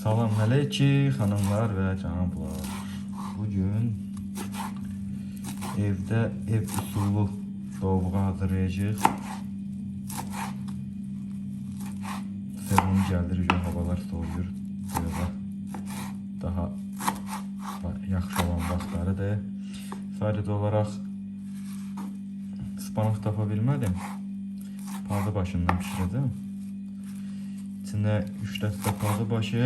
Salam əleykum xanımlar və cənablar. Bugün evdə ev usulü dovğa hazırlayacağıq. Sezon gəlir, havalar soğuyur. Dovğa daha yaxşı olan vaxtlarıdır. Sadəcə olaraq ıspanak tapa bilmədim. Pazı başından pişirəcəm. İçində 3 dəstə pazı başı,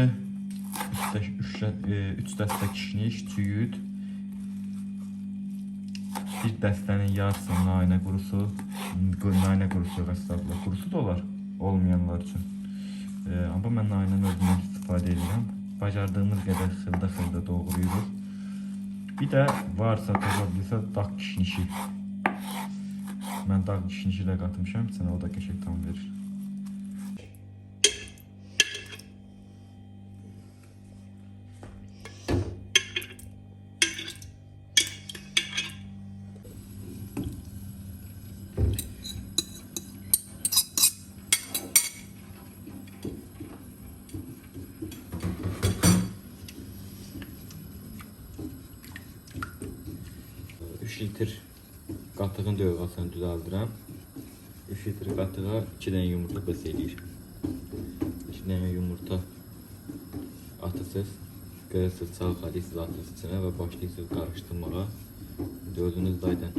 3 dəstə kişnik, süd, bir dəstənin yarısı naynə qurusu, qəssabla qurusu da olar, olmayanlar üçün. Amma mən naynəni özümdən istifadə edirəm. Bacardığımız qədər xırda doğrayırıq. Bir də varsa tapabilirsə dağ kişnişi. Mən dağ kişnişi ilə qatmışam, içinə o da qəşəng tam verir. 3 litr qatığın dövğasını düzəldirəm. 3 litr qatığa 2 dənə yumurta bəs eləyir. 2 dənə yumurta atırsınız, qırırsınız, çalxalıyırsınız, atırsınız içinə və başlayırsınız qarışdırmağa. Özünüz zaten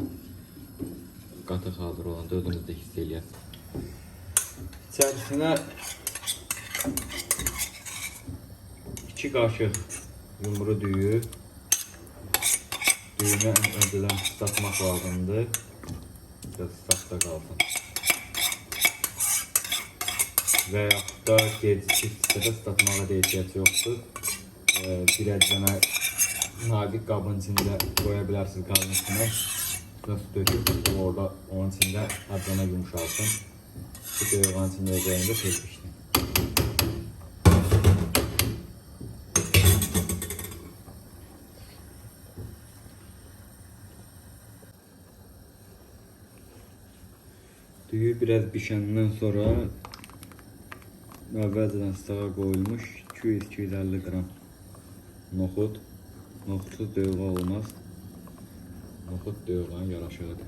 qatıq hazır olanda özünüz də hiss eləyəsiniz. İçərisinə 2 qaşıq yumru düyü. Düyünü önceden ıslatmaq lazımdır. Biraz ıslaqda qalsın. Və yaxud da gecikib hissədə ıslatmağa da ehtiyac yoxdur. Bir əcənə naqiq qabın içində qoya bilərsiniz qabın içinə. Biraz döküb orada onun içində əcənə yumuşalsın. Bu dövğanın içində qoyanda pişsin. Düyü biraz pişəndən sonra əvvəlcədən ıslağa qoyulmuş 200-250 qram noxud. Noxudsuz dövğa olmaz. Noxud dövğanın yaraşığıdır.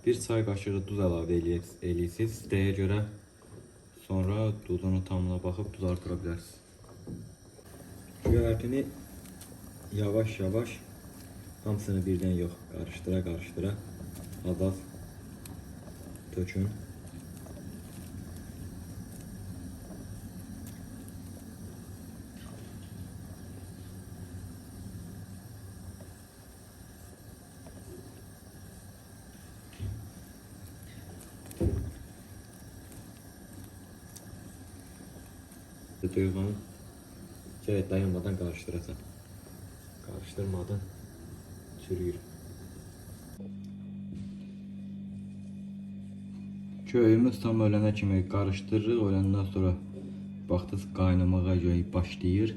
Bir çay qaşığı duz əlavə eləyirsiniz. İstəyə görə sonra duzunu tamına baxıb duz artıra bilərsiniz. Göyərtini yavaş-yavaş hamısını birdən yox, qarışdıra az tökün. Dövğanı gərək dayanmadan qarışdırasan. Qarışdırmadan çürüyür. Köyümüz tam ölənə kimi qarışdırırıq. Öləndən sonra baxdınız qaynamağa başlayır.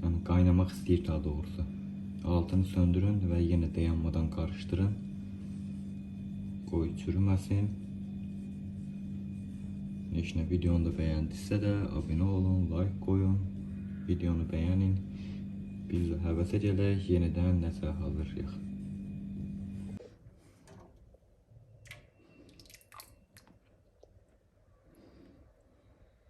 Yəni qaynamaq istəyir daha doğrusu. Altını söndürün və yenə dayanmadan qarışdırın. Qoy çürüməsin. Neşinə videonu da bəyəndisə də abunə olun, like qoyun, videonu bəyənin. Biz də həvəsə gələk, yenidən nəsə hazırlayaq.